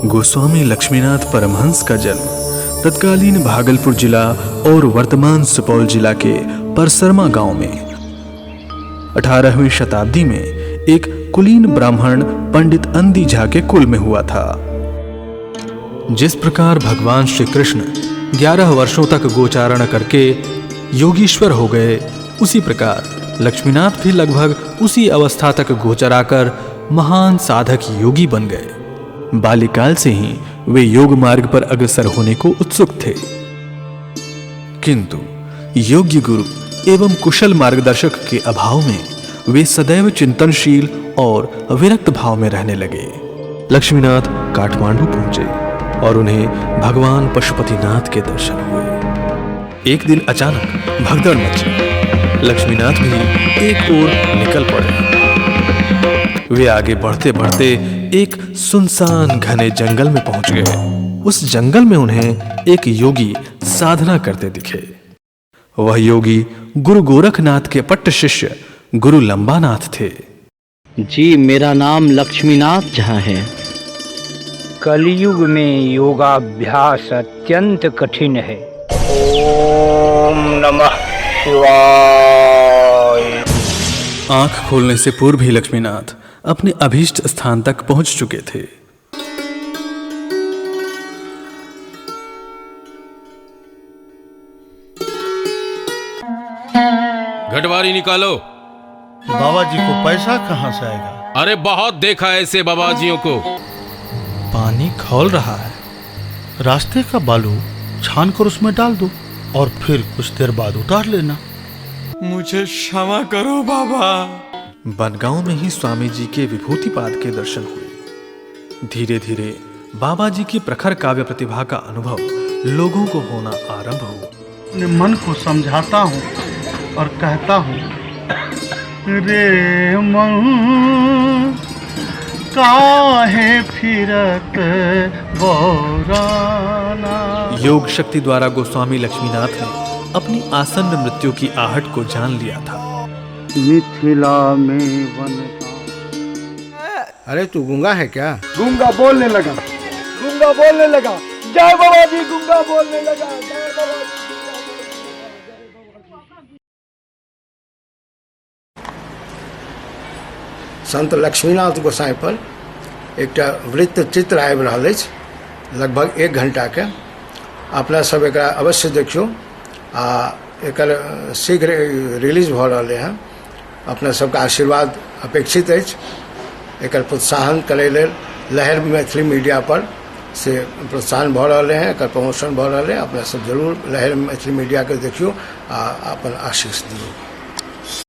गोस्वामी लक्ष्मीनाथ परमहंस का जन्म तत्कालीन भागलपुर जिला और वर्तमान सुपौल जिला के परसरमा गांव में 18वीं शताब्दी में एक कुलीन ब्राह्मण पंडित अंदी झा के कुल में हुआ था। जिस प्रकार भगवान श्री कृष्ण 11 वर्षों तक गोचारण करके योगीश्वर हो गए, उसी प्रकार लक्ष्मीनाथ भी लगभग उसी अवस्था तक गोचरा कर महान साधक योगी बन गए। बाल्यकाल से ही वे योग मार्ग पर अग्रसर होने को उत्सुक थे, किंतु योग्य गुरु एवं कुशल मार्गदर्शक के अभाव में वे सदैव चिंतनशील और विरक्त भाव में रहने लगे। लक्ष्मीनाथ काठमांडू पहुंचे और उन्हें भगवान पशुपतिनाथ के दर्शन हुए। एक दिन अचानक भगदड़ मची। लक्ष्मीनाथ भी एक ओर निकल पड़े। वे आगे बढ़ते बढ़ते एक सुनसान घने जंगल में पहुंच गए। उस जंगल में उन्हें एक योगी साधना करते दिखे। वह योगी गुरु गोरखनाथ के पट्ट शिष्य गुरु लंबानाथ थे। जी, मेरा नाम लक्ष्मीनाथ झा है। कलयुग में योगाभ्यास अत्यंत कठिन है। ओम नमः शिवाय। आंख खोलने से पूर्व ही लक्ष्मीनाथ अपने अभीष्ट स्थान तक पहुंच चुके थे। घटवारी निकालो। बाबा जी को पैसा कहाँ से आएगा? अरे बहुत देखा ऐसे बाबाजियों को। पानी खौल रहा है, रास्ते का बालू छान कर उसमें डाल दो और फिर कुछ देर बाद उतार लेना। मुझे क्षमा करो बाबा। बनगांव में ही स्वामी जी के विभूतिपाद के दर्शन हुए। धीरे धीरे बाबा जी की प्रखर काव्य प्रतिभा का अनुभव लोगों को होना आरंभ हुआ। अपने मन को समझाता हूँ और कहता हूँ, रे मन काहे फिरत बौराना। योग शक्ति द्वारा गोस्वामी लक्ष्मीनाथ ने अपनी आसन्न मृत्यु की आहट को जान लिया था। मिथिला में वन। अरे तू गूंगा है क्या? गूंगा बोलने लगा, गूंगा बोलने लगा। जय बाबा जी, गूंगा बोलने लगा। जय बाबा जी। संत लक्ष्मीनाथ गोसाई पर एक वृत्त चित्र आबि रहल अछि, लगभग 1 घंटा के। अपना सब एकरा अवश्य देखियो। एकर शीघ्र रिलीज भऽ रहल है। अपना सबके आशीर्वाद अपेक्षित अछि। एकर प्रोत्साहन करै लेल लहर मैथिली मीडिया पर से प्रोत्साहन भऽ रहल है, एकर प्रमोशन भऽ रहल है। अपना सब जरूर लहर मैथिली मीडिया के देखियो आ अपन आशीष दियौ।